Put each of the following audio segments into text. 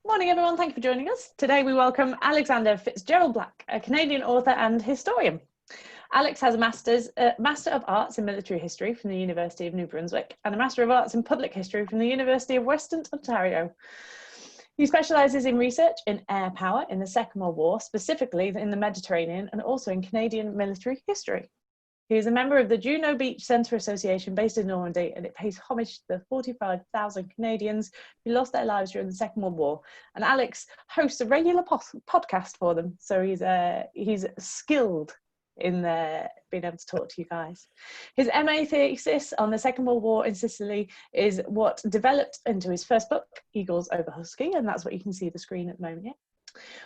Morning, everyone. Thank you for joining us. Today we welcome Alexander Fitzgerald-Black, a Canadian author and historian. Alex has a Master of Arts in Military History from the University of New Brunswick and a Master of Arts in Public History from the University of Western Ontario. He specialises in research in air power in the Second World War, specifically in the Mediterranean and also in Canadian military history. He is a member of the Juno Beach Centre Association based in Normandy, and it pays homage to the 45,000 Canadians who lost their lives during the Second World War. And Alex hosts a regular podcast for them, so he's skilled in being able to talk to you guys. His MA thesis on the Second World War in Sicily is what developed into his first book, Eagles Over Husky, and that's what you can see on the screen at the moment here,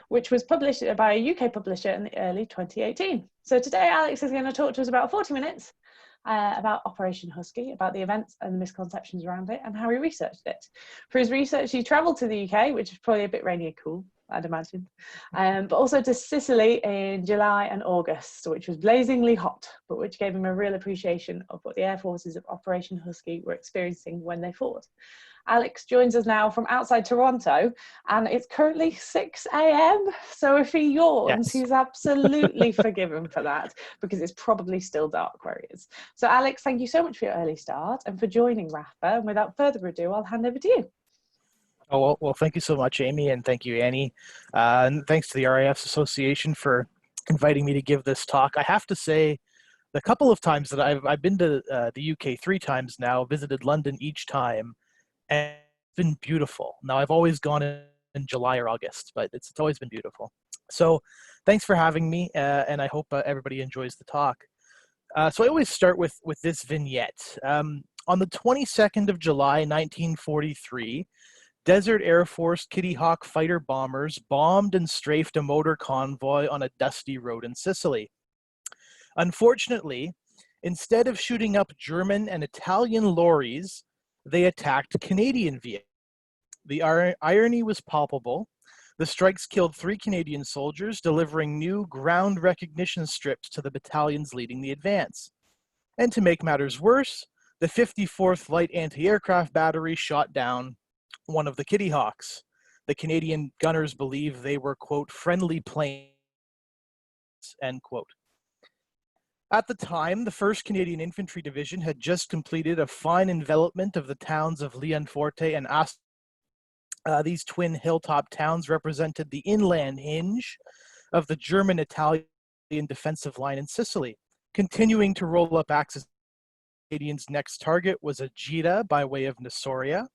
which was published by a UK publisher in the early 2018. So today Alex is going to talk to us about 40 minutes about Operation Husky, about the events and the misconceptions around it and how he researched it. For his research, he travelled to the UK, which is probably a bit rainy and cool, I'd imagine, but also to Sicily in July and August, which was blazingly hot, but which gave him a real appreciation of what the air forces of Operation Husky were experiencing when they fought. Alex joins us now from outside Toronto, and it's currently 6 a.m. So if he yawns, Yes. he's absolutely forgiven for that, because it's probably still dark where he is. So Alex, thank you so much for your early start and for joining Rafa. And without further ado, I'll hand over to you. Oh, well, thank you so much, Amy, and thank you, Annie. And thanks to the RAF Association for inviting me to give this talk. I have to say, the couple of times that I've been to the UK 3 times now, visited London each time, and it's been beautiful. Now, I've always gone in July or August, but it's always been beautiful. So thanks for having me, and I hope everybody enjoys the talk. So I always start with this vignette. On the 22nd of July, 1943, Desert Air Force Kitty Hawk fighter bombers bombed and strafed a motor convoy on a dusty road in Sicily. Unfortunately, instead of shooting up German and Italian lorries, they attacked Canadian vehicles. The irony was palpable. The strikes killed 3 Canadian soldiers, delivering new ground recognition strips to the battalions leading the advance. And to make matters worse, the 54th Light Anti-Aircraft Battery shot down one of the Kitty Hawks. The Canadian gunners believe they were, quote, friendly planes, end quote. At the time, the 1st Canadian Infantry Division had just completed a fine envelopment of the towns of Leonforte and Asti. These twin hilltop towns represented the inland hinge of the German-Italian defensive line in Sicily. Continuing to roll up Axis, Canadians' next target was Ajita by way of Nassauria.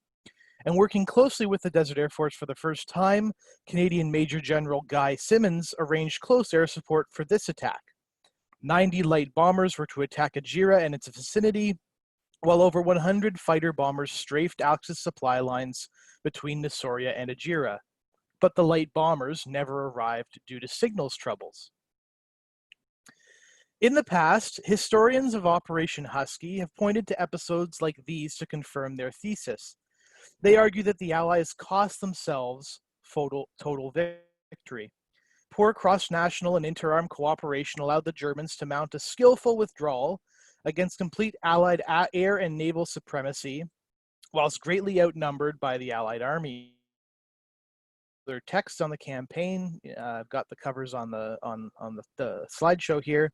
And working closely with the Desert Air Force for the first time, Canadian Major General Guy Simmons arranged close air support for this attack. 90 light bombers were to attack Ajira and its vicinity, while over 100 fighter bombers strafed Axis supply lines between Nassauria and Ajira. But the light bombers never arrived due to signals troubles. In the past, historians of Operation Husky have pointed to episodes like these to confirm their thesis. They argue that the Allies cost themselves total victory. Poor cross-national and inter-armed cooperation allowed the Germans to mount a skillful withdrawal against complete Allied air and naval supremacy, whilst greatly outnumbered by the Allied army. Their texts on the campaign, I've got the covers on the slideshow here.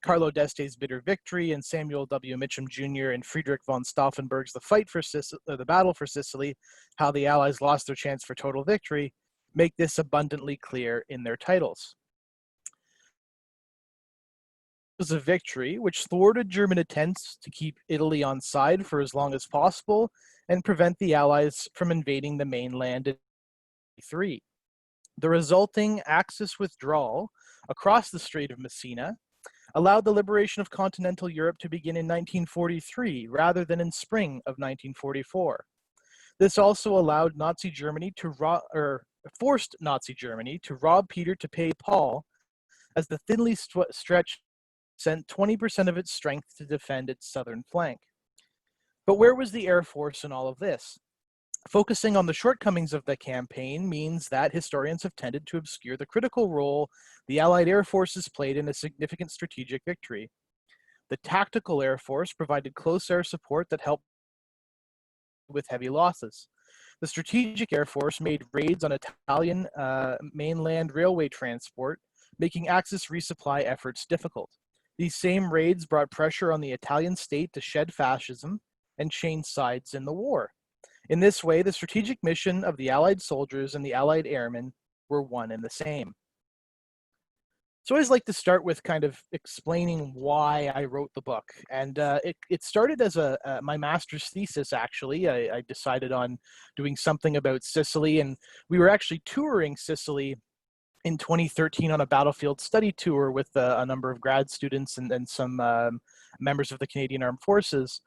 Carlo d'Este's Bitter Victory and Samuel W. Mitchum Jr. and Friedrich von Stauffenberg's The Battle for Sicily, How the Allies Lost Their Chance for Total Victory, make this abundantly clear in their titles. It was a victory which thwarted German attempts to keep Italy on side for as long as possible and prevent the Allies from invading the mainland in 1943. The resulting Axis withdrawal across the Strait of Messina allowed the liberation of continental Europe to begin in 1943 rather than in spring of 1944. This also allowed Nazi Germany forced Nazi Germany to rob Peter to pay Paul, as the thinly stretched sent 20% of its strength to defend its southern flank. But where was the Air Force in all of this? Focusing on the shortcomings of the campaign means that historians have tended to obscure the critical role the Allied air forces played in a significant strategic victory. The tactical air force provided close air support that helped with heavy losses. The Strategic Air Force made raids on Italian mainland railway transport, making Axis resupply efforts difficult. These same raids brought pressure on the Italian state to shed fascism and change sides in the war. In this way, the strategic mission of the Allied soldiers and the Allied airmen were one and the same. So I always like to start with kind of explaining why I wrote the book. And it started as my master's thesis, actually. I decided on doing something about Sicily, and we were actually touring Sicily in 2013 on a battlefield study tour with a number of grad students and some members of the Canadian Armed Forces.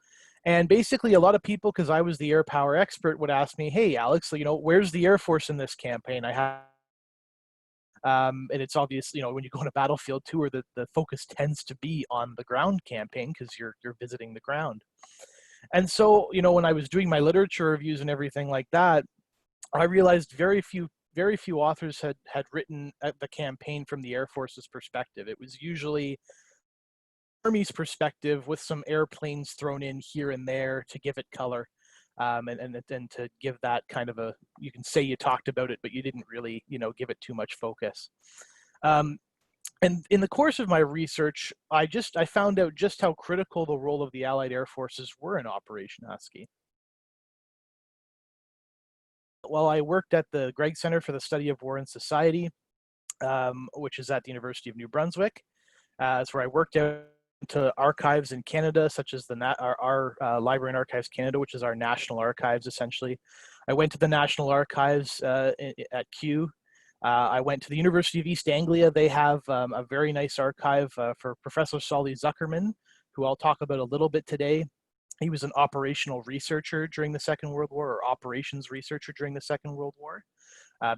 And basically, a lot of people, because I was the air power expert, would ask me, "Hey, Alex, where's the Air Force in this campaign?" And it's obvious, when you go on a battlefield tour, the focus tends to be on the ground campaign because you're visiting the ground. And so, when I was doing my literature reviews and everything like that, I realized very few authors had written the campaign from the Air Force's perspective. It was usually Army's perspective with some airplanes thrown in here and there to give it color. And then to give that kind of you can say you talked about it, but you didn't really, give it too much focus. And in the course of my research, I found out just how critical the role of the Allied Air Forces were in Operation Husky. While I worked at the Gregg Center for the Study of War and Society, which is at the University of New Brunswick, that's where I worked out to archives in Canada, such as our Library and Archives Canada, which is our national archives, essentially. I went to the National Archives at Kew. I went to the University of East Anglia. They have a very nice archive for Professor Solly Zuckerman, who I'll talk about a little bit today. He was an operational researcher during the Second World War, or operations researcher during the Second World War.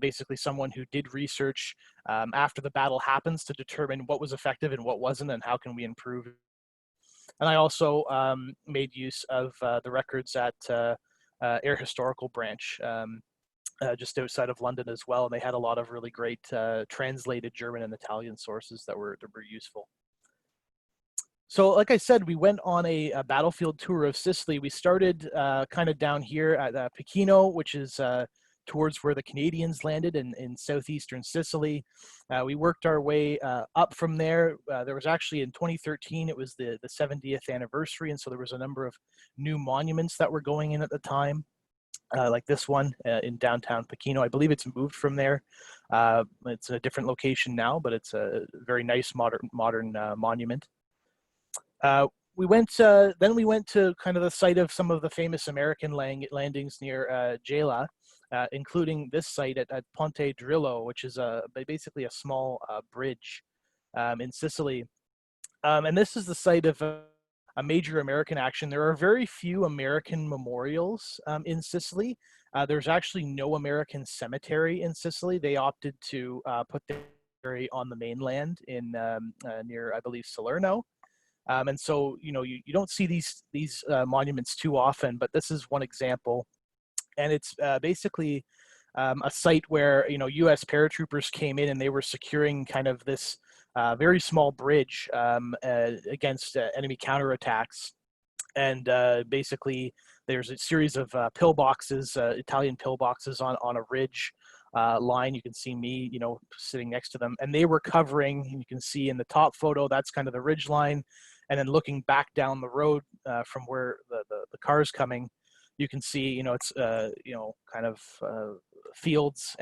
Basically someone who did research after the battle happens to determine what was effective and what wasn't and how can we improve. And I also made use of the records at Air Historical Branch just outside of London as well. And they had a lot of really great translated German and Italian sources that were useful. So like I said, we went on a battlefield tour of Sicily. We started kind of down here at Pechino, which is towards where the Canadians landed in southeastern Sicily. We worked our way up from there. There was actually in 2013, it was the 70th anniversary. And so there was a number of new monuments that were going in at the time, like this one in downtown Pechino. I believe it's moved from there. It's in a different location now, but it's a very nice modern monument. We went to kind of the site of some of the famous American landings near Gela, including this site at Ponte Drillo, which is basically a small bridge in Sicily. And this is the site of a major American action. There are very few American memorials in Sicily. There's actually no American cemetery in Sicily. They opted to put their cemetery on the mainland in near, I believe, Salerno. And so, you don't see these monuments too often, but this is one example. And it's basically a site where, U.S. paratroopers came in and they were securing kind of this very small bridge against enemy counterattacks. And basically, there's a series of pillboxes, Italian pillboxes on a ridge line. You can see me, sitting next to them. And they were covering, and you can see in the top photo, that's kind of the ridge line. And then looking back down the road from where the car is coming, you can see, it's, kind of fields,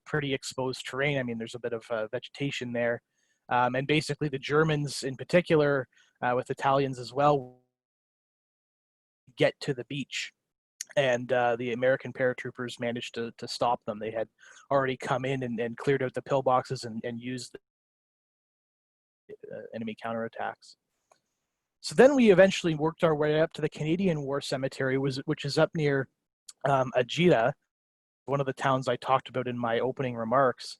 pretty exposed terrain. I mean, there's a bit of vegetation there. And basically the Germans in particular, with Italians as well, get to the beach. And the American paratroopers managed to stop them. They had already come in and cleared out the pillboxes and used enemy counterattacks. So then we eventually worked our way up to the Canadian War Cemetery, which is up near Agita, one of the towns I talked about in my opening remarks.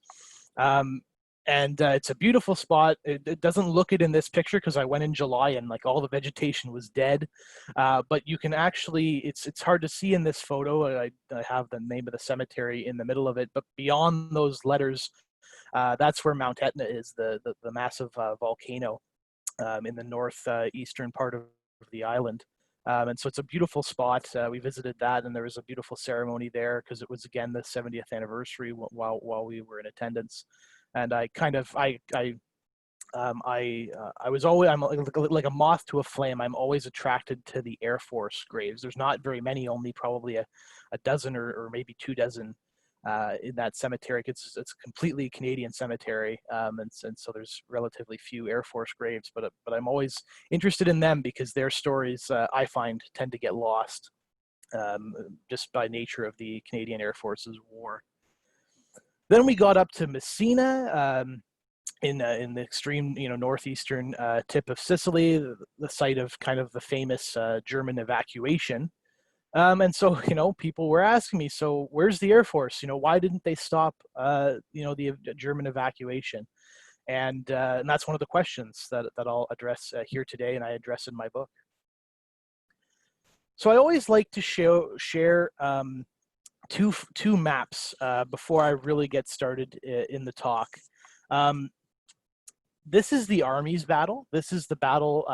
And it's a beautiful spot. It doesn't look it in this picture because I went in July and like all the vegetation was dead. But you can actually, it's hard to see in this photo. I have the name of the cemetery in the middle of it, but beyond those letters, that's where Mount Etna is, the massive volcano in the northeastern part of the island. And so it's a beautiful spot. We visited that, and there was a beautiful ceremony there because it was again the 70th anniversary while we were in attendance. And I kind of I was always, I'm like a moth to a flame. I'm always attracted to the Air Force graves. There's not very many, only probably a dozen or maybe 2 dozen in that cemetery. It's a completely Canadian cemetery, and so there's relatively few Air Force graves. But I'm always interested in them because their stories I find tend to get lost just by nature of the Canadian Air Force's war. Then we got up to Messina. In the extreme, northeastern tip of Sicily, the site of kind of the famous German evacuation. And so, people were asking me, so where's the Air Force? Why didn't they stop, the German evacuation? And that's one of the questions that I'll address here today, and I address in my book. So I always like to share two maps before I really get started in the talk. This is the Army's battle. This is the battle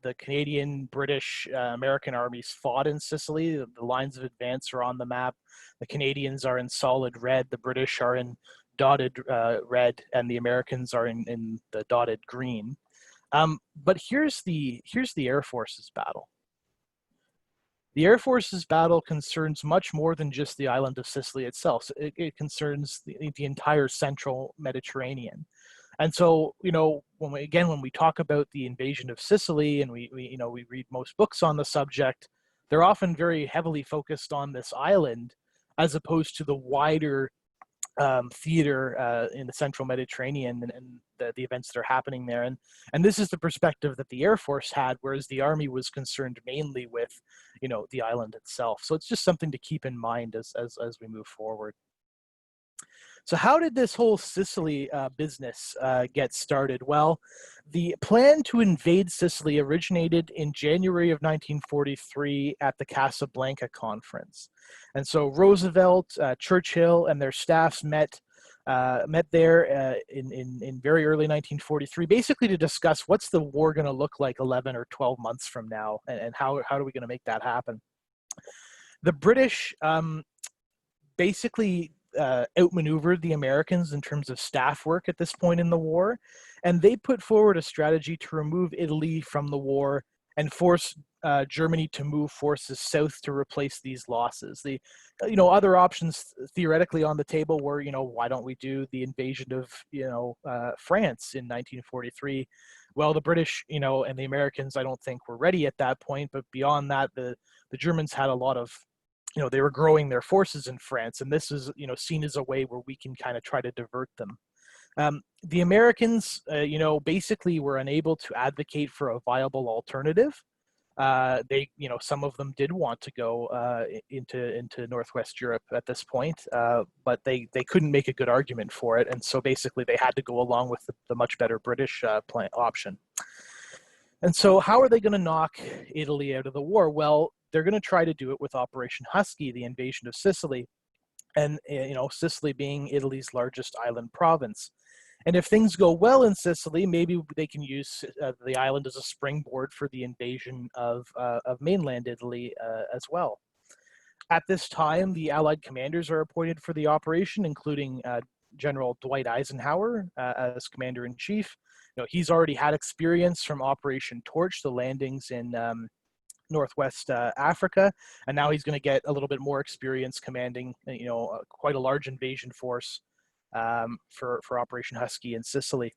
the Canadian, British, American armies fought in Sicily. The lines of advance are on the map. The Canadians are in solid red. The British are in dotted red, and the Americans are in the dotted green. But here's the Air Force's battle. The Air Force's battle concerns much more than just the island of Sicily itself. It concerns the entire central Mediterranean. And so, when we talk about the invasion of Sicily, and we read most books on the subject, they're often very heavily focused on this island, as opposed to the wider theater in the central Mediterranean and the events that are happening there. And this is the perspective that the Air Force had, whereas the Army was concerned mainly with, the island itself. So it's just something to keep in mind as we move forward. So how did this whole Sicily business get started? Well, the plan to invade Sicily originated in January of 1943 at the Casablanca Conference. And so Roosevelt, Churchill, and their staffs met there in very early 1943, basically to discuss what's the war going to look like 11 or 12 months from now, and how are we going to make that happen. The British basically outmaneuvered the Americans in terms of staff work at this point in the war, and they put forward a strategy to remove Italy from the war and force Germany to move forces south to replace these losses. The other options theoretically on the table were, why don't we do the invasion of France in 1943? Well, the British and the Americans I don't think were ready at that point, but beyond that, the Germans had a lot of they were growing their forces in France, and this is, seen as a way where we can kind of try to divert them. The Americans, basically were unable to advocate for a viable alternative. They, some of them did want to go into Northwest Europe at this point, but they couldn't make a good argument for it, and so basically they had to go along with the much better British option. And so how are they going to knock Italy out of the war? Well, they're going to try to do it with Operation Husky, the invasion of Sicily, and Sicily being Italy's largest island province. And if things go well in Sicily, maybe they can use the island as a springboard for the invasion of mainland Italy as well. At this time, the Allied commanders are appointed for the operation, including General Dwight Eisenhower as commander-in-chief. He's already had experience from Operation Torch, the landings in Northwest Africa, and now he's going to get a little bit more experience commanding, quite a large invasion force for Operation Husky in Sicily.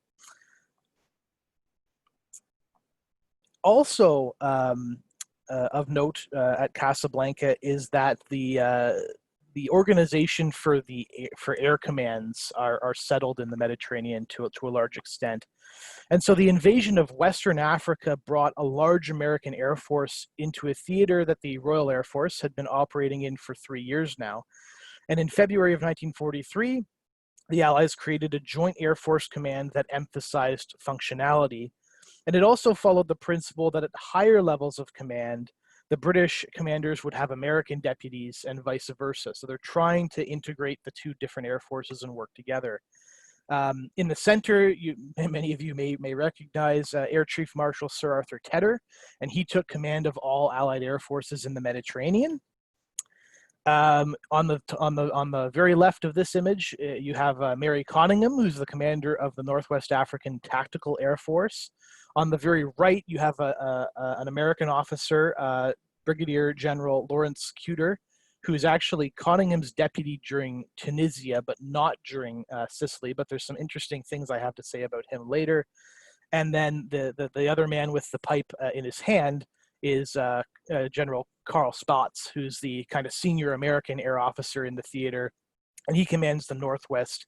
Also of note at Casablanca is that the organization for air commands are settled in the Mediterranean to a large extent. And so the invasion of Western Africa brought a large American Air Force into a theater that the Royal Air Force had been operating in for 3 years now. And in February of 1943, the Allies created a joint Air Force command that emphasized functionality. And it also followed the principle that at higher levels of command, the British commanders would have American deputies and vice versa. So they're trying to integrate the two different air forces and work together. In the center, many of you may recognize Air Chief Marshal Sir Arthur Tedder, and he took command of all Allied air forces in the Mediterranean. On the very left of this image, you have Mary Conyngham, who's the commander of the Northwest African Tactical Air Force. On the very right, you have an American officer, Brigadier General Lawrence Cuter, who is actually Coningham's deputy during Tunisia, but not during Sicily. But there's some interesting things I have to say about him later. And then the other man with the pipe in his hand is General Carl Spaatz, who's the kind of senior American air officer in the theater, and he commands the Northwest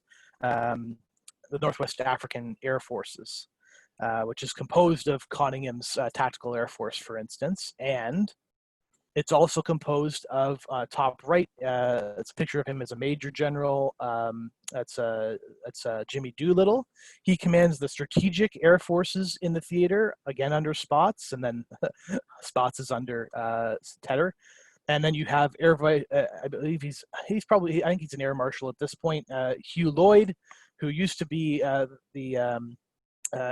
African Air Forces, which is composed of Coningham's Tactical Air Force, for instance, and it's also composed of top right. It's a picture of him as a major general. That's Jimmy Doolittle. He commands the strategic air forces in the theater, again under Spaatz, and then Spaatz is under Tedder. And then you have I believe he's probably, I think he's an air marshal at this point, Hugh Lloyd, who used to be the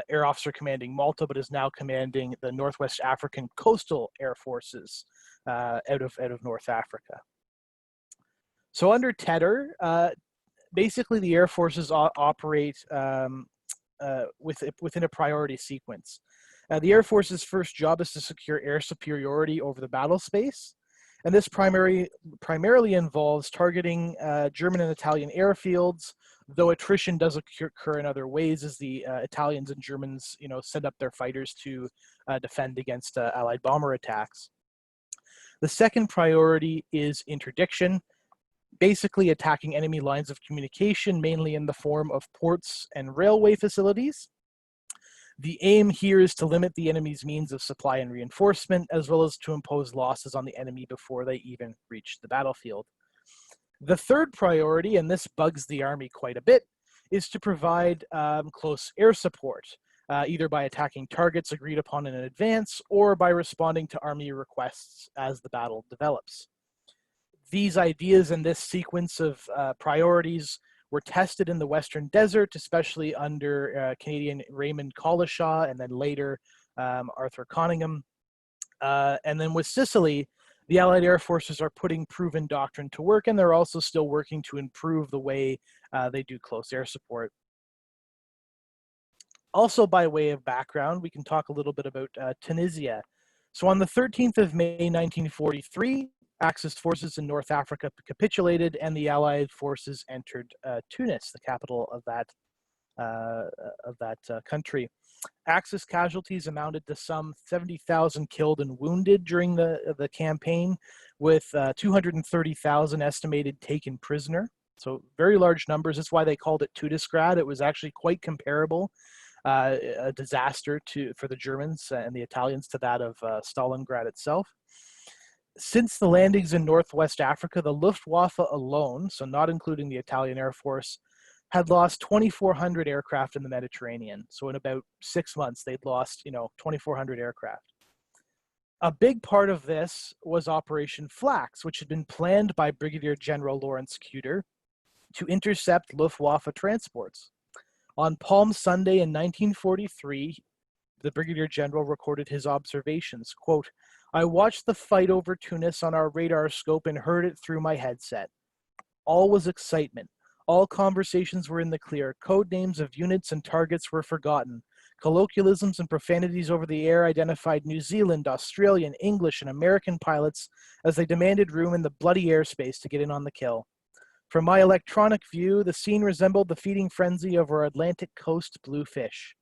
air officer commanding Malta, but is now commanding the Northwest African Coastal Air Forces out of North Africa. So under Tedder, basically the air forces operate within a priority sequence. The air force's first job is to secure air superiority over the battle space, and this primarily involves targeting German and Italian airfields, though attrition does occur in other ways as the Italians and Germans, send up their fighters to defend against Allied bomber attacks. The second priority is interdiction, basically attacking enemy lines of communication, mainly in the form of ports and railway facilities. The aim here is to limit the enemy's means of supply and reinforcement, as well as to impose losses on the enemy before they even reach the battlefield. The third priority, and this bugs the Army quite a bit, is to provide close air support, either by attacking targets agreed upon in advance or by responding to Army requests as the battle develops. These ideas and this sequence of priorities were tested in the Western Desert, especially under Canadian Raymond Collishaw and then later Arthur Conyngham. And then with Sicily, the Allied Air Forces are putting proven doctrine to work, and they're also still working to improve the way they do close air support. Also, by way of background, we can talk a little bit about Tunisia. So on the 13th of May, 1943, Axis forces in North Africa capitulated, and the Allied forces entered Tunis, the capital of that country. Axis casualties amounted to some 70,000 killed and wounded during the campaign, with 230,000 estimated taken prisoner. So very large numbers. That's why they called it Tunisgrad. It was actually quite comparable. A disaster for the Germans and the Italians to that of Stalingrad itself. Since the landings in Northwest Africa, the Luftwaffe alone, so not including the Italian Air Force, had lost 2,400 aircraft in the Mediterranean. So in about 6 months, they'd lost, 2,400 aircraft. A big part of this was Operation Flax, which had been planned by Brigadier General Lawrence Cuter to intercept Luftwaffe transports. On Palm Sunday in 1943, the Brigadier General recorded his observations. Quote, "I watched the fight over Tunis on our radar scope and heard it through my headset. All was excitement. All conversations were in the clear. Code names of units and targets were forgotten. Colloquialisms and profanities over the air identified New Zealand, Australian, English, and American pilots as they demanded room in the bloody airspace to get in on the kill. From my electronic view, the scene resembled the feeding frenzy of our Atlantic coast bluefish.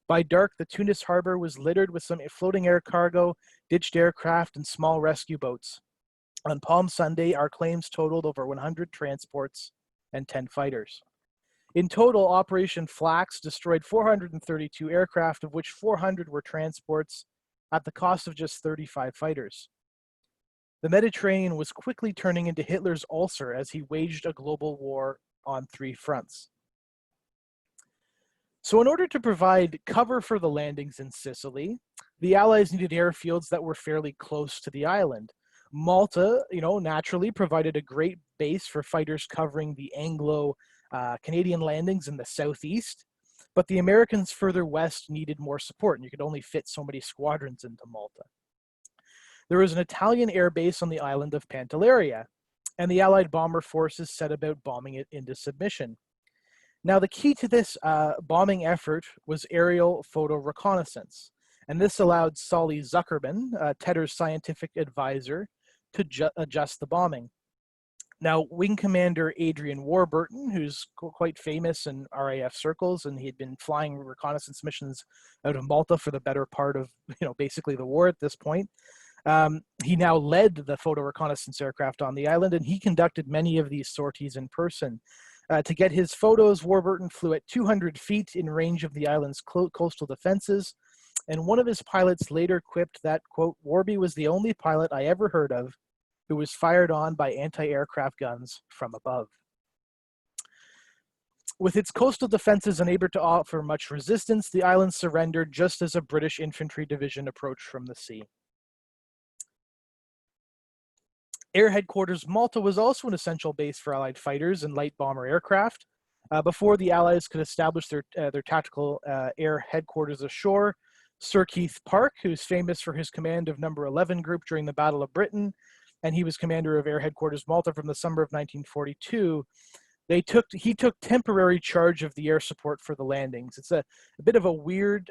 By dark, the Tunis harbor was littered with some floating air cargo, ditched aircraft, and small rescue boats. On Palm Sunday, our claims totaled over 100 transports and 10 fighters. In total, Operation Flax destroyed 432 aircraft, of which 400 were transports, at the cost of just 35 fighters. The Mediterranean was quickly turning into Hitler's ulcer as he waged a global war on 3 fronts. So in order to provide cover for the landings in Sicily, the Allies needed airfields that were fairly close to the island. Malta, naturally provided a great base for fighters covering the Anglo Canadian landings in the southeast, but the Americans further west needed more support, and you could only fit so many squadrons into Malta. There was an Italian air base on the island of Pantelleria, and the Allied bomber forces set about bombing it into submission. Now, the key to this bombing effort was aerial photo reconnaissance, and this allowed Solly Zuckerman, Tedder's scientific advisor, to adjust the bombing. Now, Wing Commander Adrian Warburton, who's quite famous in RAF circles, and he had been flying reconnaissance missions out of Malta for the better part of, basically the war at this point. He now led the photo reconnaissance aircraft on the island, and he conducted many of these sorties in person. To get his photos, Warburton flew at 200 feet in range of the island's coastal defenses, and one of his pilots later quipped that, quote, "Warby was the only pilot I ever heard of who was fired on by anti-aircraft guns from above." With its coastal defenses unable to offer much resistance, the island surrendered just as a British infantry division approached from the sea. Air Headquarters Malta was also an essential base for Allied fighters and light bomber aircraft. Before the Allies could establish their tactical air headquarters ashore, Sir Keith Park, who's famous for his command of Number 11 Group during the Battle of Britain, and he was commander of Air Headquarters Malta from the summer of 1942, he took temporary charge of the air support for the landings. It's a bit of a weird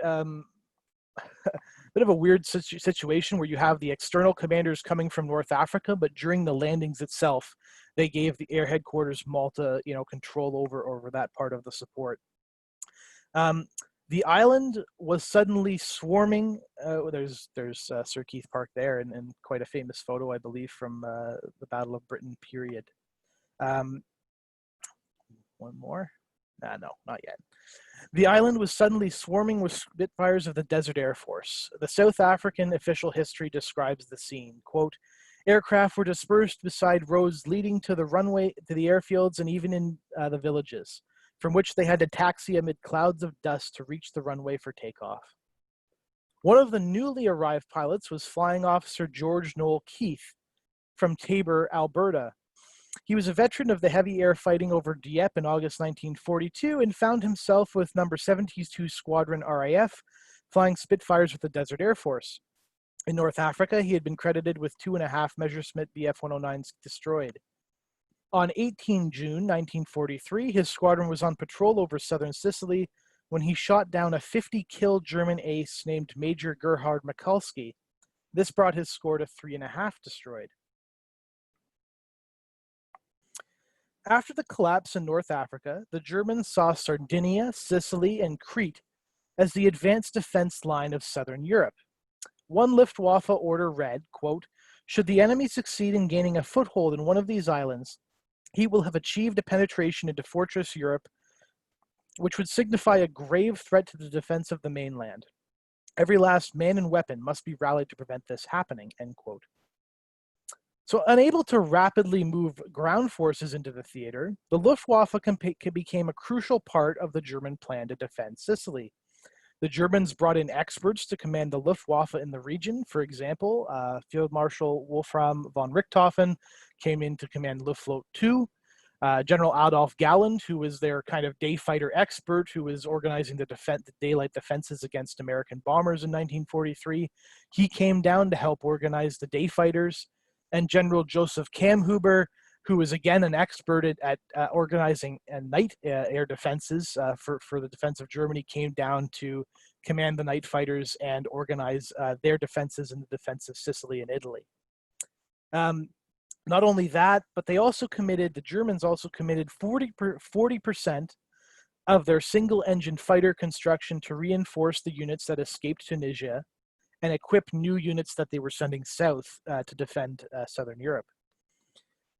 situation where you have the external commanders coming from North Africa, but during the landings itself, they gave the Air Headquarters Malta, control over that part of the support. The island was suddenly swarming. There's Sir Keith Park there, and quite a famous photo, I believe, from the Battle of Britain period. One more? No, not yet. The island was suddenly swarming with Spitfires of the Desert Air Force. The South African official history describes the scene. Quote, "Aircraft were dispersed beside roads leading to the runway, to the airfields, and even in the villages, from which they had to taxi amid clouds of dust to reach the runway for takeoff." One of the newly arrived pilots was Flying Officer George Noel Keith from Tabor, Alberta. He was a veteran of the heavy air fighting over Dieppe in August 1942 and found himself with number 72 Squadron RAF flying Spitfires with the Desert Air Force. In North Africa, he had been credited with 2.5 Messerschmitt Bf-109s destroyed. On 18 June 1943, his squadron was on patrol over southern Sicily when he shot down a 50-kill German ace named Major Gerhard Mikulski. This brought his score to 3.5 destroyed. After the collapse in North Africa, the Germans saw Sardinia, Sicily, and Crete as the advanced defense line of southern Europe. One Luftwaffe order read, quote, "Should the enemy succeed in gaining a foothold in one of these islands, he will have achieved a penetration into Fortress Europe, which would signify a grave threat to the defense of the mainland. Every last man and weapon must be rallied to prevent this happening," end quote. So unable to rapidly move ground forces into the theater, the Luftwaffe became a crucial part of the German plan to defend Sicily. The Germans brought in experts to command the Luftwaffe in the region. For example, Field Marshal Wolfram von Richthofen came in to command Luftflotte 2. General Adolf Galland, who was their kind of day fighter expert, who was organizing the daylight defenses against American bombers in 1943, he came down to help organize the day fighters. And General Joseph Kamhuber, who was again an expert at organizing night air defenses for the defense of Germany, came down to command the night fighters and organize their defenses in the defense of Sicily and Italy. Not only that, but the Germans also committed 40% of their single-engine fighter construction to reinforce the units that escaped Tunisia and equip new units that they were sending south to defend southern Europe.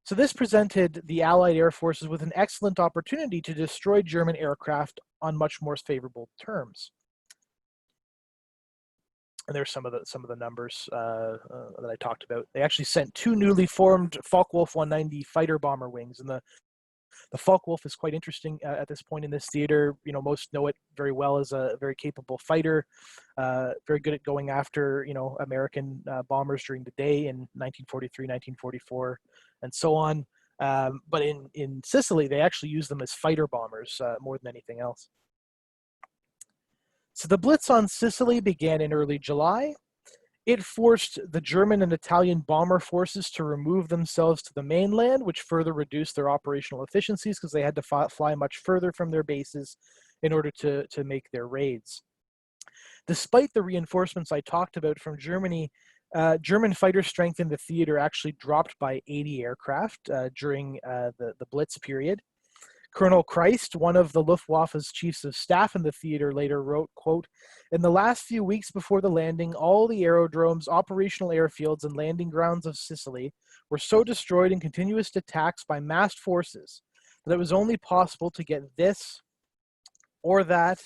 So this presented the Allied air forces with an excellent opportunity to destroy German aircraft on much more favorable terms. And there's some of the numbers that I talked about. They actually sent 2 newly formed Focke-Wulf 190 fighter bomber wings, and the Focke-Wulf is quite interesting at this point in this theater. Most know it very well as a very capable fighter, very good at going after, American bombers during the day in 1943, 1944, and so on. But in Sicily, they actually use them as fighter bombers more than anything else. So the Blitz on Sicily began in early July. It forced the German and Italian bomber forces to remove themselves to the mainland, which further reduced their operational efficiencies because they had to fly much further from their bases in order to make their raids. Despite the reinforcements I talked about from Germany, German fighter strength in the theater actually dropped by 80 aircraft during the Blitz period. Colonel Christ, one of the Luftwaffe's chiefs of staff in the theater, later wrote, quote, "In the last few weeks before the landing, all the aerodromes, operational airfields, and landing grounds of Sicily were so destroyed in continuous attacks by massed forces that it was only possible to get this or that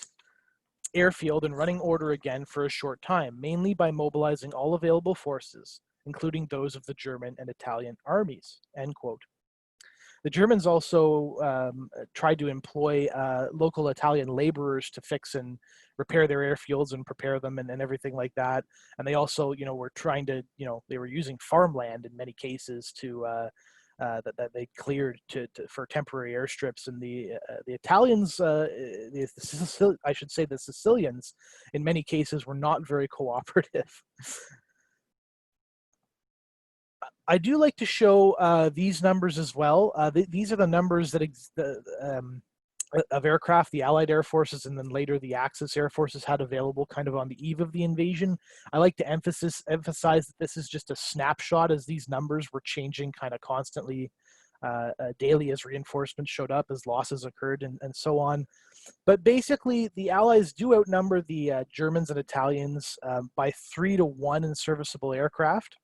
airfield in running order again for a short time, mainly by mobilizing all available forces, including those of the German and Italian armies," end quote. The Germans also tried to employ local Italian laborers to fix and repair their airfields and prepare them and everything like that. And they also, were trying to, they were using farmland in many cases to that they cleared for temporary airstrips. And the Italians, I should say, the Sicilians, in many cases, were not very cooperative. I do like to show these numbers as well. These are the numbers that of aircraft the Allied Air Forces and then later the Axis Air Forces had available kind of on the eve of the invasion. I like to emphasize that this is just a snapshot, as these numbers were changing kind of constantly daily as reinforcements showed up, as losses occurred, and so on. But basically, the Allies do outnumber the Germans and Italians by 3 to 1 in serviceable aircraft.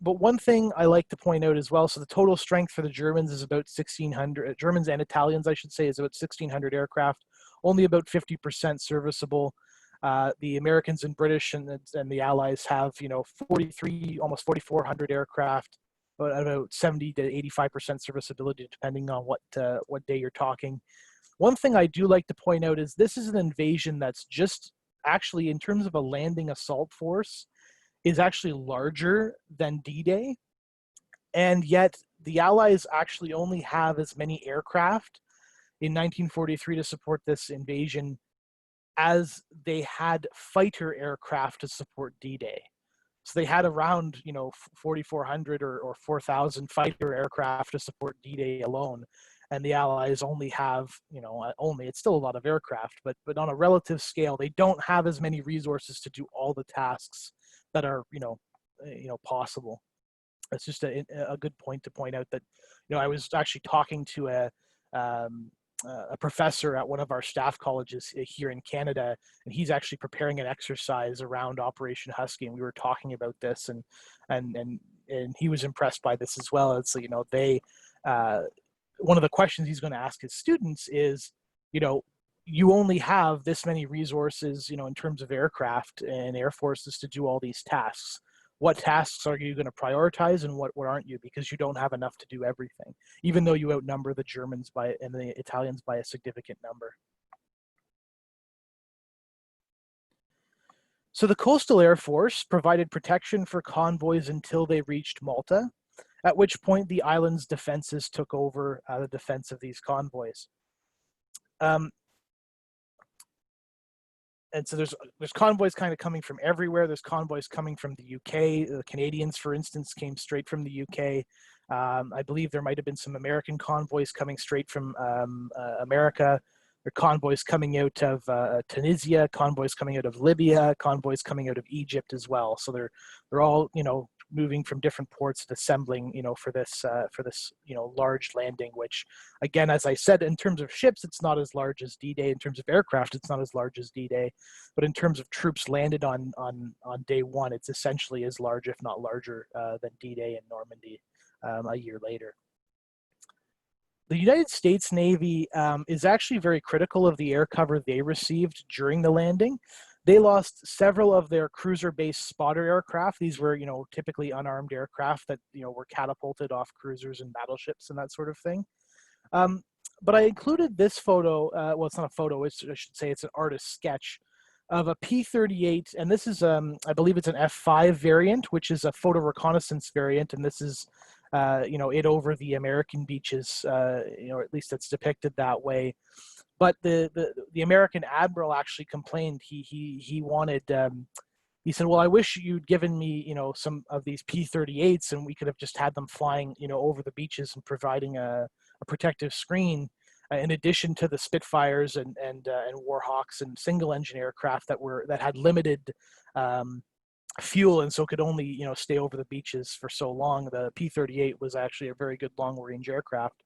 But one thing I like to point out as well, so the total strength for the Germans is about 1,600, Germans and Italians, I should say, is about 1,600 aircraft, only about 50% serviceable. The Americans and British and the Allies have, 43, almost 4,400 aircraft, about 70 to 85% serviceability, depending on what day you're talking. One thing I do like to point out is this is an invasion that's just actually, in terms of a landing assault force, is actually larger than D-Day, and yet the Allies actually only have as many aircraft in 1943 to support this invasion as they had fighter aircraft to support D-Day. So they had around 4,400 or 4,000 fighter aircraft to support D-Day alone, and the Allies only have it's still a lot of aircraft, but on a relative scale, they don't have as many resources to do all the tasks that are possible. It's just a good point to point out that I was actually talking to a professor at one of our staff colleges here in Canada, and he's actually preparing an exercise around Operation Husky, and we were talking about this, and he was impressed by this as well. It's they one of the questions he's going to ask his students is, you only have this many resources, in terms of aircraft and air forces to do all these tasks. What tasks are you going to prioritize, and what aren't you? Because you don't have enough to do everything, even though you outnumber the Germans and the Italians by a significant number. So the Coastal Air Force provided protection for convoys until they reached Malta, at which point the island's defenses took over the defense of these convoys. And so there's convoys kind of coming from everywhere. There's convoys coming from the UK. The Canadians, for instance, came straight from the UK. I believe there might have been some American convoys coming straight from America. There are convoys coming out of Tunisia, convoys coming out of Libya, convoys coming out of Egypt as well. So they're all moving from different ports and assembling for this large landing, which, again, as I said, in terms of ships, it's not as large as D-Day. In terms of aircraft, it's not as large as D-Day, but in terms of troops landed on day one, it's essentially as large, if not larger, than D-Day in Normandy a year later. The United States Navy is actually very critical of the air cover they received during the landing. They lost several of their cruiser-based spotter aircraft. These were, typically unarmed aircraft that, were catapulted off cruisers and battleships and that sort of thing. But I included this photo. Well, it's not a photo. I should say it's an artist's sketch of a P-38, and this is, I believe it's an F-5 variant, which is a photo reconnaissance variant, and this is it over the American beaches. At least it's depicted that way. But the American admiral actually complained. He wanted. He said, "Well, I wish you'd given me, some of these P-38s, and we could have just had them flying, over the beaches and providing a protective screen, in addition to the Spitfires and Warhawks and single-engine aircraft that had limited fuel and so could only, stay over the beaches for so long. The P-38 was actually a very good long-range aircraft.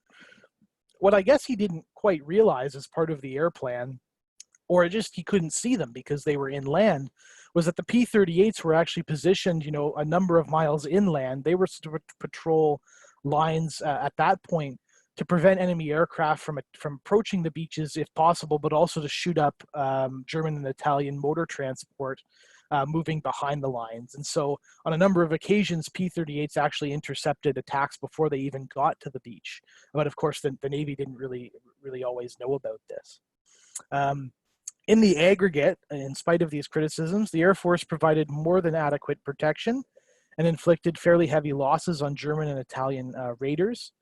What I guess he didn't quite realize as part of the air plan, or just he couldn't see them because they were inland, was that the P-38s were actually positioned, a number of miles inland. They were to patrol lines at that point to prevent enemy aircraft from approaching the beaches if possible, but also to shoot up German and Italian motor transport moving behind the lines. And so on a number of occasions, P-38s actually intercepted attacks before they even got to the beach. But of course, the Navy didn't really always know about this. In the aggregate, in spite of these criticisms, the Air Force provided more than adequate protection and inflicted fairly heavy losses on German and Italian raiders.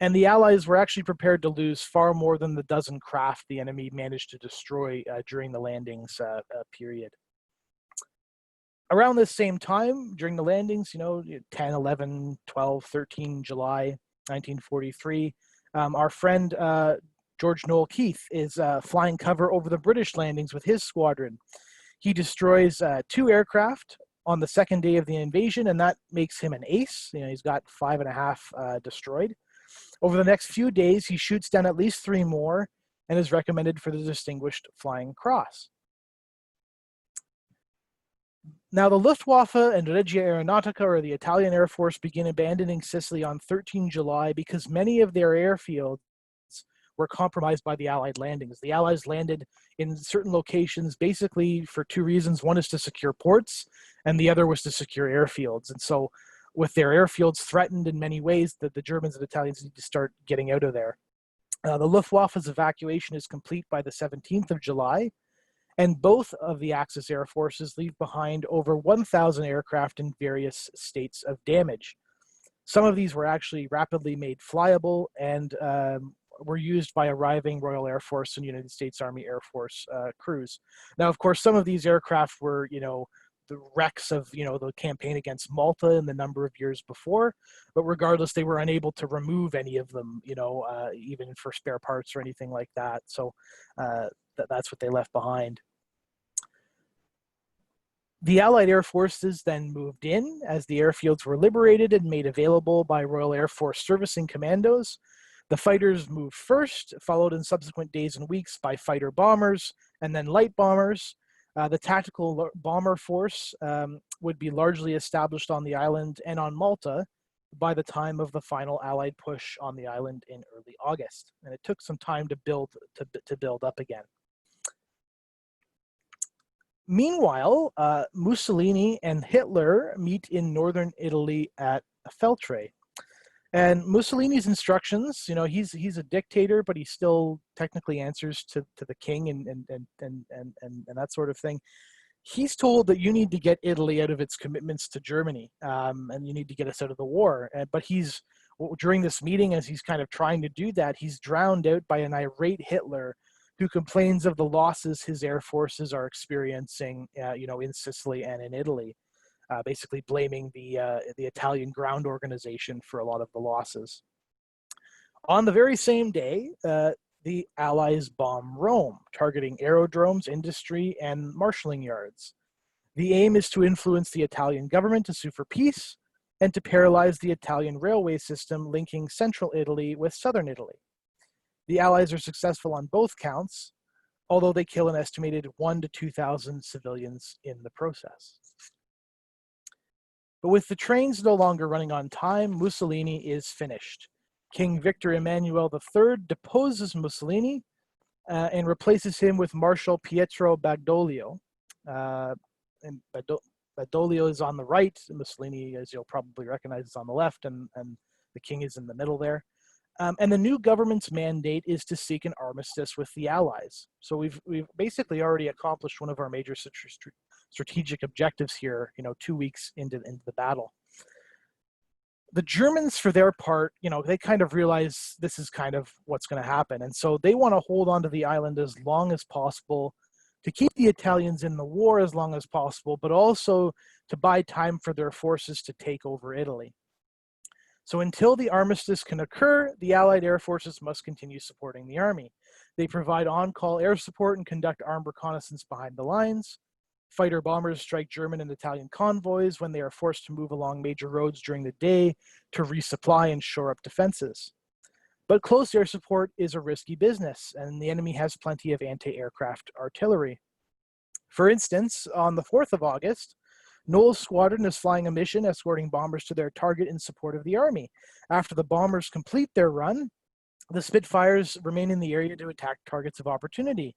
And the Allies were actually prepared to lose far more than the dozen craft the enemy managed to destroy during the landings period. Around this same time, during the landings, 10, 11, 12, 13 July 1943, our friend George Noel Keith is flying cover over the British landings with his squadron. He destroys 2 aircraft on the second day of the invasion, and that makes him an ace. He's got 5.5 destroyed. Over the next few days, he shoots down at least 3 more and is recommended for the Distinguished Flying Cross. Now, the Luftwaffe and Regia Aeronautica, or the Italian Air Force, begin abandoning Sicily on 13 July because many of their airfields were compromised by the Allied landings. The Allies landed in certain locations basically for 2 reasons. One is to secure ports, and the other was to secure airfields. And so with their airfields threatened in many ways, that the Germans and Italians need to start getting out of there. The Luftwaffe's evacuation is complete by the 17th of July, and both of the Axis air forces leave behind over 1,000 aircraft in various states of damage. Some of these were actually rapidly made flyable and were used by arriving Royal Air Force and United States Army Air Force crews. Now, of course, some of these aircraft were, the wrecks of, the campaign against Malta in the number of years before, but regardless, they were unable to remove any of them, even for spare parts or anything like that. So that's what they left behind. The Allied Air Forces then moved in as the airfields were liberated and made available by Royal Air Force servicing commandos. The fighters moved first, followed in subsequent days and weeks by fighter bombers and then light bombers. The tactical bomber force would be largely established on the island and on Malta by the time of the final Allied push on the island in early August. And it took some time to build up again. Meanwhile, Mussolini and Hitler meet in northern Italy at Feltre. And Mussolini's instructions, he's a dictator, but he still technically answers to the king and that sort of thing. He's told that you need to get Italy out of its commitments to Germany, and you need to get us out of the war. But during this meeting, as he's kind of trying to do that, he's drowned out by an irate Hitler who complains of the losses his air forces are experiencing, in Sicily and in Italy. Basically blaming the Italian ground organization for a lot of the losses. On the very same day, the Allies bomb Rome, targeting aerodromes, industry, and marshalling yards. The aim is to influence the Italian government to sue for peace and to paralyze the Italian railway system linking central Italy with southern Italy. The Allies are successful on both counts, although they kill an estimated 1,000 to 2,000 civilians in the process. But with the trains no longer running on time, Mussolini is finished. King Victor Emmanuel III deposes Mussolini and replaces him with Marshal Pietro Badoglio. And Badoglio is on the right. Mussolini, as you'll probably recognize, is on the left, and the king is in the middle there. And the new government's mandate is to seek an armistice with the Allies. So we've basically already accomplished one of our major strategic objectives here, 2 weeks into the battle. The Germans, for their part, they kind of realize this is kind of what's going to happen. And so they want to hold on to the island as long as possible to keep the Italians in the war as long as possible, but also to buy time for their forces to take over Italy. So until the armistice can occur, the Allied air forces must continue supporting the army. They provide on-call air support and conduct armed reconnaissance behind the lines. Fighter bombers strike German and Italian convoys when they are forced to move along major roads during the day to resupply and shore up defenses. But close air support is a risky business, and the enemy has plenty of anti-aircraft artillery. For instance, on the 4th of August, Knowles' squadron is flying a mission escorting bombers to their target in support of the army. After the bombers complete their run, the Spitfires remain in the area to attack targets of opportunity.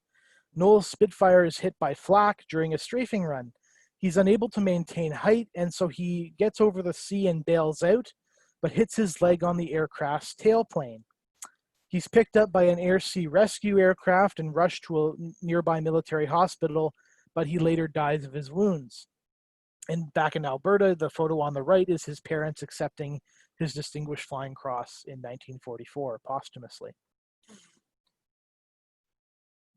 Knowles' Spitfire is hit by flak during a strafing run. He's unable to maintain height, and so he gets over the sea and bails out, but hits his leg on the aircraft's tailplane. He's picked up by an air-sea rescue aircraft and rushed to a nearby military hospital, but he later dies of his wounds. And back in Alberta, the photo on the right is his parents accepting his Distinguished Flying Cross in 1944, posthumously.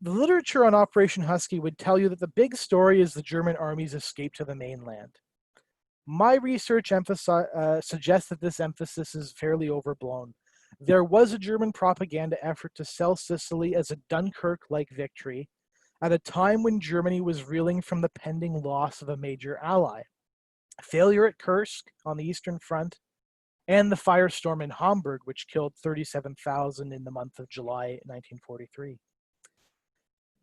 The literature on Operation Husky would tell you that the big story is the German army's escape to the mainland. My research suggests that this emphasis is fairly overblown. There was a German propaganda effort to sell Sicily as a Dunkirk-like victory at a time when Germany was reeling from the pending loss of a major ally, failure at Kursk on the Eastern Front, and the firestorm in Hamburg, which killed 37,000 in the month of July 1943.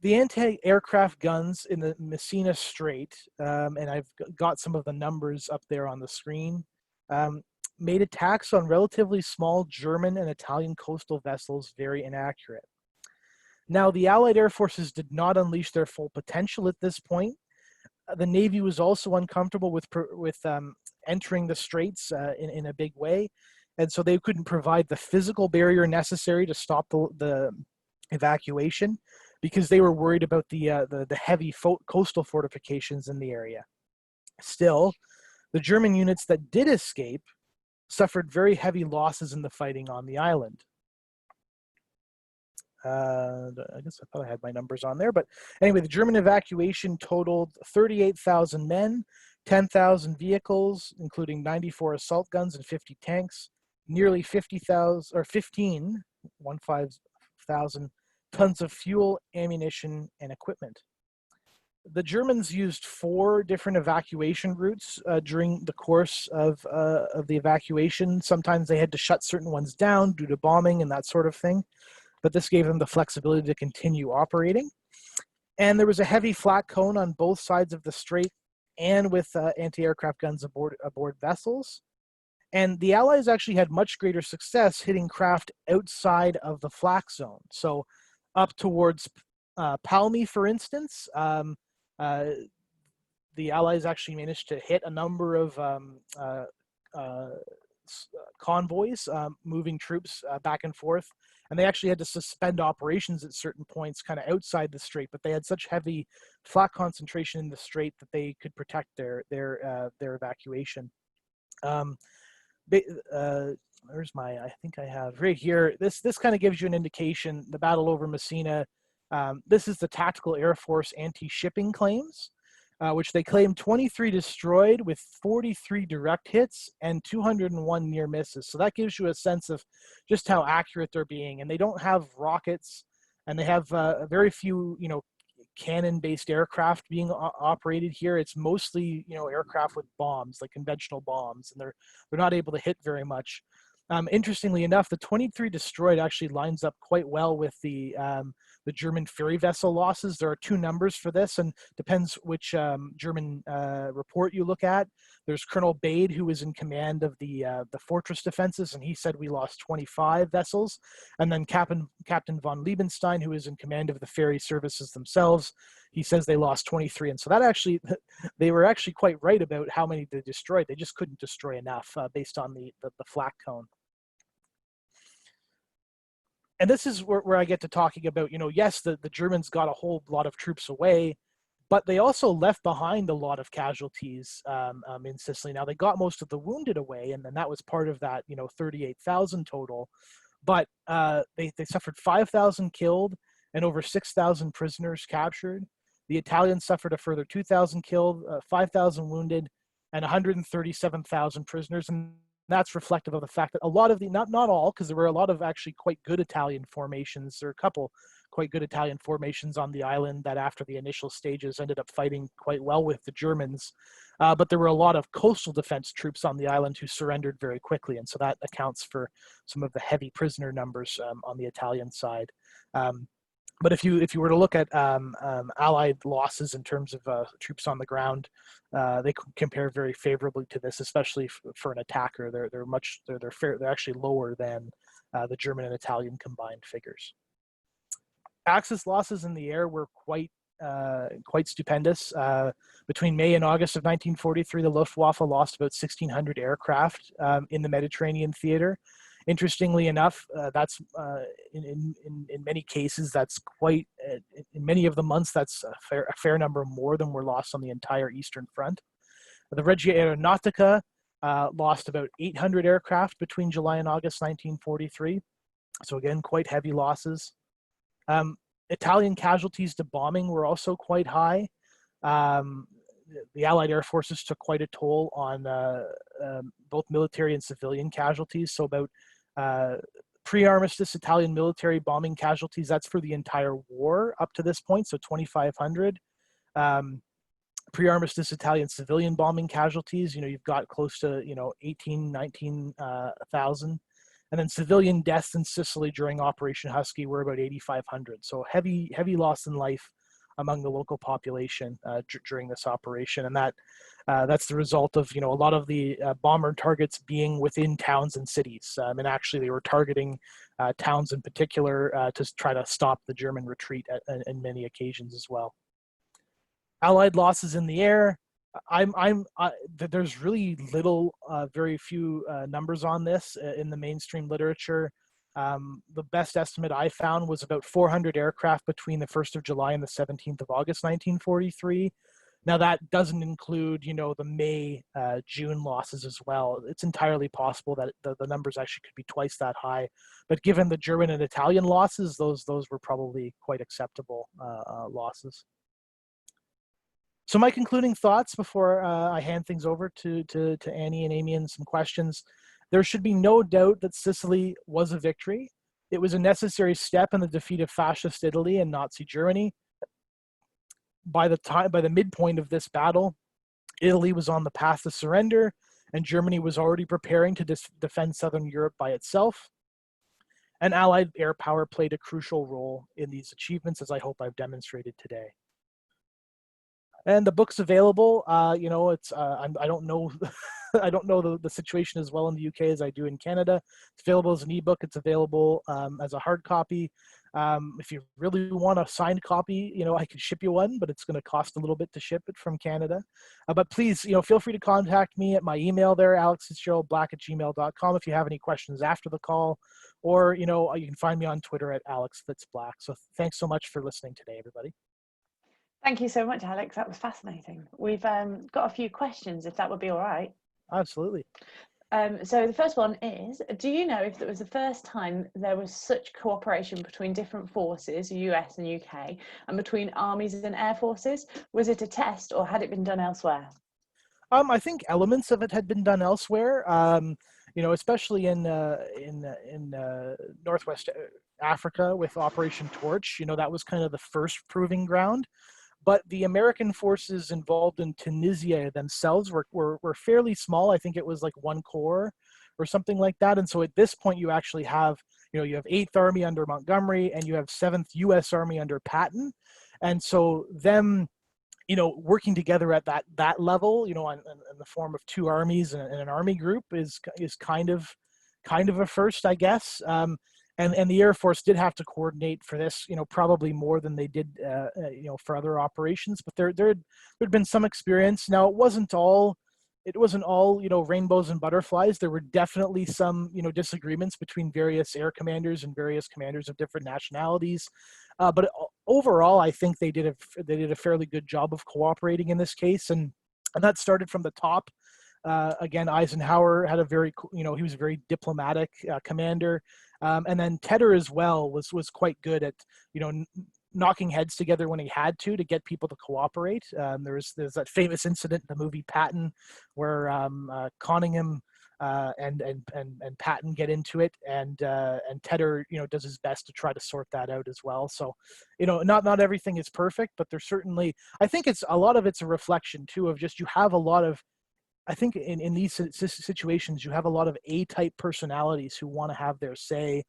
The anti-aircraft guns in the Messina Strait, and I've got some of the numbers up there on the screen, made attacks on relatively small German and Italian coastal vessels very inaccurate. Now, the Allied air forces did not unleash their full potential at this point. The Navy was also uncomfortable with entering the straits in a big way, and so they couldn't provide the physical barrier necessary to stop the evacuation, because they were worried about the heavy coastal fortifications in the area. Still, the German units that did escape suffered very heavy losses in the fighting on the island. I guess I thought I had my numbers on there, but anyway, the German evacuation totaled 38,000 men, 10,000 vehicles, including 94 assault guns and 50 tanks, nearly 15,000 tons of fuel, ammunition, and equipment. The Germans used 4 different evacuation routes during the course of the evacuation. Sometimes they had to shut certain ones down due to bombing and that sort of thing, but this gave them the flexibility to continue operating. And there was a heavy flat cone on both sides of the strait, and with anti-aircraft guns aboard vessels. And the Allies actually had much greater success hitting craft outside of the flak zone. So up towards Palmi, for instance, the Allies actually managed to hit a number of convoys moving troops back and forth, and they actually had to suspend operations at certain points kind of outside the strait, but they had such heavy flak concentration in the strait that they could protect their evacuation. Where's my, I think I have right here, this kind of gives you an indication, the battle over Messina. This is the Tactical Air Force anti-shipping claims, which they claim 23 destroyed with 43 direct hits and 201 near misses. So that gives you a sense of just how accurate they're being. And they don't have rockets, and they have very few, cannon-based aircraft being operated here. It's mostly, aircraft with bombs, like conventional bombs, and they're not able to hit very much. Interestingly enough, the 23 destroyed actually lines up quite well with the German ferry vessel losses. There are 2 numbers for this, and depends which German report you look at. There's Colonel Bade, who was in command of the fortress defenses, and he said we lost 25 vessels. And then Captain von Liebenstein, who is in command of the ferry services themselves, he says they lost 23. And so that actually, they were actually quite right about how many they destroyed. They just couldn't destroy enough based on the flak cone. And this is where I get to talking about, yes, the Germans got a whole lot of troops away, But they also left behind a lot of casualties in Sicily. Now, they got most of the wounded away, and then that was part of that, 38,000 total. But they suffered 5,000 killed and over 6,000 prisoners captured. The Italians suffered a further 2,000 killed, 5,000 wounded, and 137,000 prisoners. And that's reflective of the fact that a lot of the, not all, because there were a lot of actually quite good Italian formations, or a couple quite good Italian formations on the island that after the initial stages ended up fighting quite well with the Germans. But there were a lot of coastal defense troops on the island who surrendered very quickly. And so that accounts for some of the heavy prisoner numbers on the Italian side. But if you were to look at Allied losses in terms of troops on the ground, they compare very favorably to this, especially for an attacker. They're actually lower than the German and Italian combined figures. Axis losses in the air were quite stupendous. Between May and August of 1943, the Luftwaffe lost about 1,600 aircraft in the Mediterranean theater. Interestingly enough, that's in many cases, that's quite, in many of the months, that's a fair number more than were lost on the entire Eastern Front. The Regia Aeronautica lost about 800 aircraft between July and August 1943. So again, quite heavy losses. Italian casualties to bombing were also quite high. The Allied air forces took quite a toll on both military and civilian casualties. So about pre-armistice Italian military bombing casualties, that's for the entire war up to this point, so 2,500. Pre-armistice Italian civilian bombing casualties, you've got close to, 18, 19,000. And then civilian deaths in Sicily during Operation Husky were about 8,500. So heavy loss in life among the local population during this operation. And that's the result of, a lot of the bomber targets being within towns and cities. And actually they were targeting towns in particular to try to stop the German retreat in many occasions as well. Allied losses in the air. There's really very few numbers on this in the mainstream literature. The best estimate I found was about 400 aircraft between the 1st of July and the 17th of August, 1943. Now that doesn't include, the May, June losses as well. It's entirely possible that the numbers actually could be twice that high. But given the German and Italian losses, those were probably quite acceptable losses. So my concluding thoughts before I hand things over to Annie and Amy and some questions. There should be no doubt that Sicily was a victory. It was a necessary step in the defeat of fascist Italy and Nazi Germany. By the midpoint of this battle, Italy was on the path to surrender, and Germany was already preparing to defend Southern Europe by itself. And Allied air power played a crucial role in these achievements, as I hope I've demonstrated today. And the book's available. It's I don't know I don't know the situation as well in the UK as I do in Canada. It's available as an ebook. It's available as a hard copy. If you really want a signed copy, I could ship you one, but it's going to cost a little bit to ship it from Canada. But please, feel free to contact me at my email there, alexfitzgerald.black@gmail.com, if you have any questions after the call, or you can find me on Twitter at Alex Fitzblack. So thanks so much for listening today, everybody. Thank you so much, Alex. That was fascinating. We've got a few questions, if that would be all right. Absolutely. So the first one is, do you know if it was the first time there was such cooperation between different forces, US and UK, and between armies and air forces? Was it a test, or had it been done elsewhere? I think elements of it had been done elsewhere. Especially in Northwest Africa with Operation Torch. That was kind of the first proving ground. But the American forces involved in Tunisia themselves were fairly small. I think it was like 1 corps or something like that. And so at this point, you actually have, you have 8th Army under Montgomery, and you have 7th U.S. Army under Patton. And so them, working together at that level, in the form of 2 armies and an army group is kind of a first, I guess. And the Air Force did have to coordinate for this, probably more than they did, for other operations. But there'd been some experience. Now it wasn't all, rainbows and butterflies. There were definitely some, disagreements between various air commanders and various commanders of different nationalities. But overall, I think they did a fairly good job of cooperating in this case, and that started from the top. Again, Eisenhower had a very, he was a very diplomatic commander, and then Tedder as well was quite good at, knocking heads together when he had to get people to cooperate. There's that famous incident in the movie Patton, where Conyngham and Patton get into it, and Tedder does his best to try to sort that out as well. So not everything is perfect, but there's certainly, I think it's a lot of it's a reflection too of just, you have a lot of, I think in these situations, you have a lot of A-type personalities who want to have their say,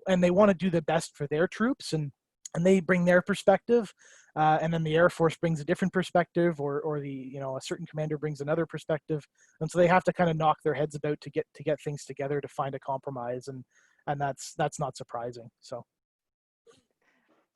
and they want to do the best for their troops, and they bring their perspective, and then the Air Force brings a different perspective, or the a certain commander brings another perspective, and so they have to kind of knock their heads about to get things together to find a compromise, and that's not surprising. So.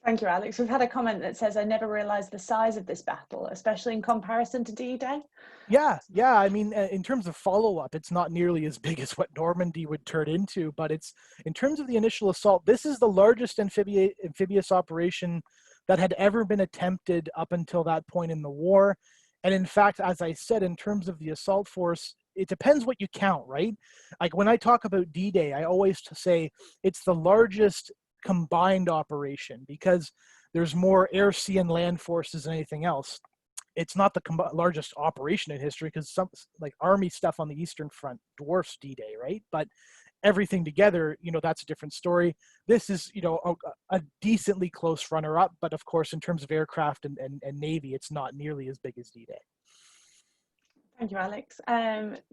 Thank you, Alex. We've had a comment that says, I never realized the size of this battle, especially in comparison to D-Day. Yeah. I mean, in terms of follow-up, it's not nearly as big as what Normandy would turn into, but it's, in terms of the initial assault, this is the largest amphibious operation that had ever been attempted up until that point in the war. And in fact, as I said, in terms of the assault force, it depends what you count, right? Like when I talk about D-Day, I always say it's the largest combined operation because there's more air, sea, and land forces than anything else. It's not the largest operation in history because some like army stuff on the Eastern Front dwarfs D-Day, right? But everything together, that's a different story. This is, a decently close runner-up, but of course, in terms of aircraft and Navy, it's not nearly as big as D-Day. Thank you, Alex.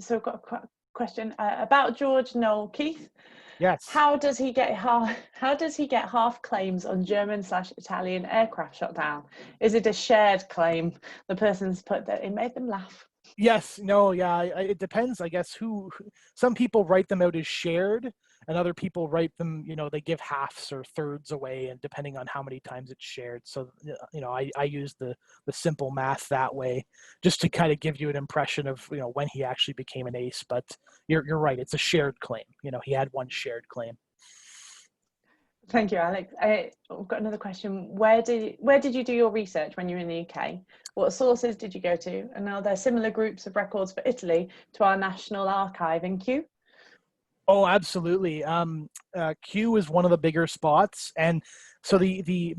So I've got a question about George Noel Keith. Yes. How does he get half claims on German/Italian aircraft shot down? Is it a shared claim? The person's put that it made them laugh. Yes. No. Yeah. It depends, I guess. Some people write them out as shared, and other people write them. They give halves or thirds away, and depending on how many times it's shared. So I use the simple math that way, just to kind of give you an impression of when he actually became an ace. But you're right. It's a shared claim. He had one shared claim. Thank you, Alex. I've got another question. Where did you do your research when you were in the UK? What sources did you go to? And are there similar groups of records for Italy to our National Archive in Kew? Oh, absolutely. Kew is one of the bigger spots, and so the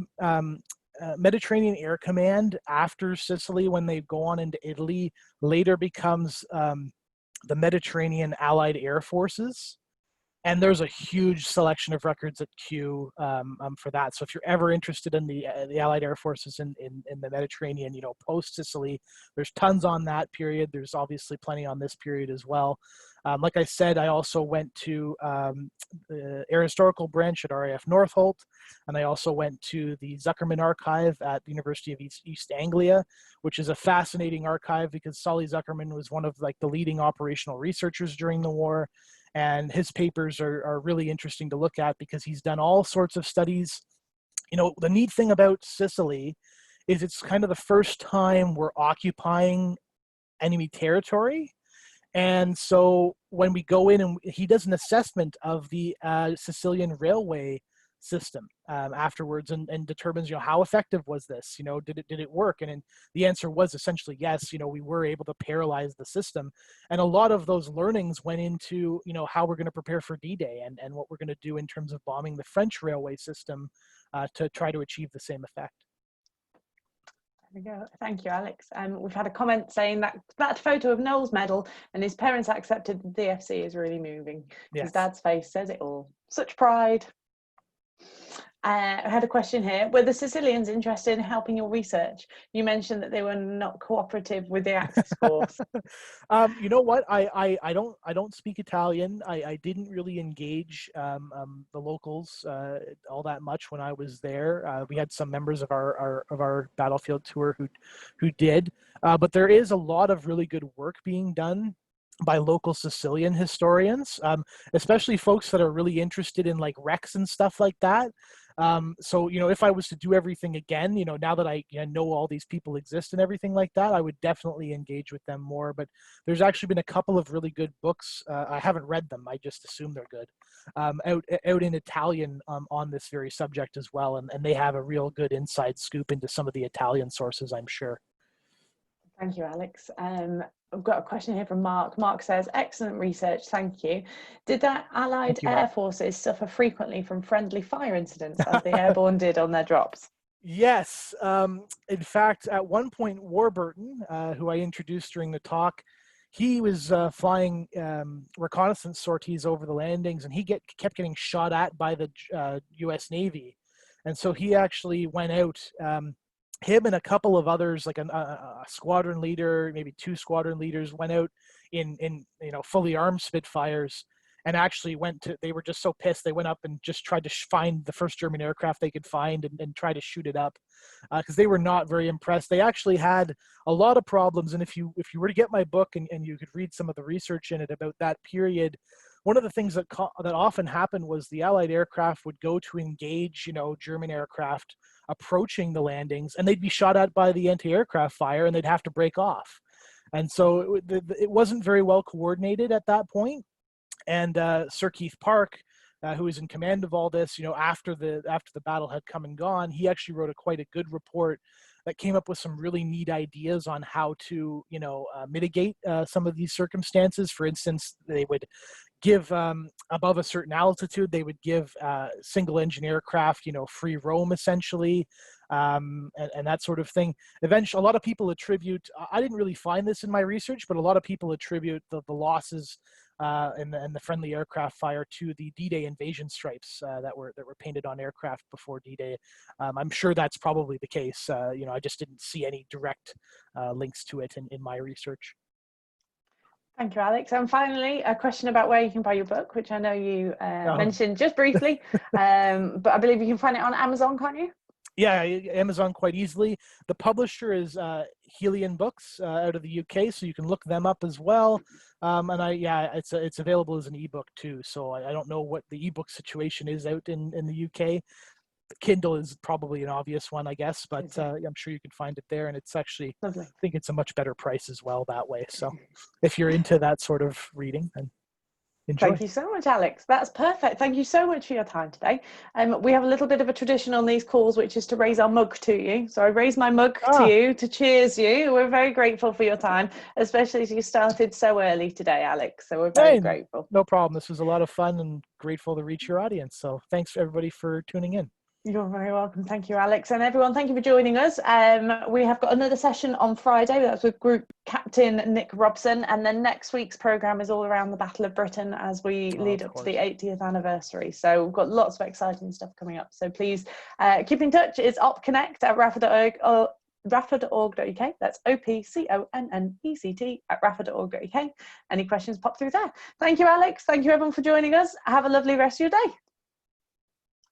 Mediterranean Air Command after Sicily, when they go on into Italy, later becomes the Mediterranean Allied Air Forces. And there's a huge selection of records at Kew for that. So if you're ever interested in the Allied Air Forces in the Mediterranean, post Sicily, there's tons on that period. There's obviously plenty on this period as well. Like I said, I also went to the Air Historical Branch at RAF Northolt, and I also went to the Zuckerman Archive at the University of East Anglia, which is a fascinating archive because Solly Zuckerman was one of the leading operational researchers during the war. And his papers are really interesting to look at because he's done all sorts of studies. The neat thing about Sicily is it's kind of the first time we're occupying enemy territory. And so when we go in, and he does an assessment of the Sicilian railway system afterwards, and determines how effective was this, did it work? And the answer was essentially yes. We were able to paralyze the system, and a lot of those learnings went into how we're going to prepare for D-Day and what we're going to do in terms of bombing the French railway system to try to achieve the same effect. There we go. Thank you, Alex. We've had a comment saying that photo of Noel's medal and his parents accepted the DFC is really moving. Yes. His dad's face says it all. Such pride. I had a question here. Were the Sicilians interested in helping your research? You mentioned that they were not cooperative with the Axis force. You know what? I don't speak Italian. I didn't really engage the locals all that much when I was there. We had some members of our battlefield tour who did, but there is a lot of really good work being done by local Sicilian historians, especially folks that are really interested in wrecks and stuff like that. So, if I was to do everything again, now that I know all these people exist and everything like that, I would definitely engage with them more. But there's actually been a couple of really good books. I haven't read them. I just assume they're good. Out in Italian on this very subject as well. And they have a real good inside scoop into some of the Italian sources, I'm sure. Thank you, Alex. I've got a question here from Mark. Mark says, excellent research, thank you. Did the Allied Air Forces suffer frequently from friendly fire incidents as the airborne did on their drops? Yes. In fact, at one point, Warburton, who I introduced during the talk, he was flying reconnaissance sorties over the landings, and he kept getting shot at by the U.S. Navy. And so he actually went out, him and a couple of others, like a squadron leader, maybe 2 squadron leaders, went out in fully armed Spitfires, and actually they were just so pissed, they went up and just tried to find the first German aircraft they could find and try to shoot it up, because they were not very impressed. They actually had a lot of problems, and if you were to get my book and you could read some of the research in it about that period, one of the things that often happened was the Allied aircraft would go to engage, German aircraft approaching the landings, and they'd be shot at by the anti-aircraft fire, and they'd have to break off. And so it wasn't very well coordinated at that point. And Sir Keith Park, who was in command of all this, after the battle had come and gone, he actually wrote quite a good report that came up with some really neat ideas on how to, mitigate some of these circumstances. For instance, they would give above a certain altitude, they would give single engine aircraft, free roam essentially, and that sort of thing. Eventually, a lot of people attribute, I didn't really find this in my research, but a lot of people attribute the losses and the friendly aircraft fire to the D-Day invasion stripes that were painted on aircraft before D-Day. I'm sure that's probably the case. I just didn't see any direct links to it in my research. Thank you, Alex. And finally, a question about where you can buy your book, which I know you mentioned just briefly, but I believe you can find it on Amazon, can't you? Yeah, Amazon quite easily. The publisher is Helion Books out of the UK, so you can look them up as well. And it's available as an ebook too. So I don't know what the ebook situation is out in the UK. Kindle is probably an obvious one, I guess, but I'm sure you can find it there, and it's actually, lovely. I think it's a much better price as well that way. So if you're into that sort of reading, then enjoy. Thank you so much, Alex. That's perfect. Thank you so much for your time today. We have a little bit of a tradition on these calls, which is to raise our mug to you. So I raise my mug to you to cheers you. We're very grateful for your time, especially as you started so early today, Alex. So we're very grateful. No problem. This was a lot of fun and grateful to reach your audience. So thanks everybody for tuning in. You're very welcome. Thank you, Alex. And everyone, thank you for joining us. We have got another session on Friday. That's with Group Captain Nick Robson. And then next week's programme is all around the Battle of Britain as we lead up to the 80th anniversary. So we've got lots of exciting stuff coming up. So please keep in touch. It's opconnect at rafa.org.uk. That's OPCONNECT at rafa.org.uk. Any questions, pop through there. Thank you, Alex. Thank you, everyone, for joining us. Have a lovely rest of your day.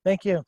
Thank you.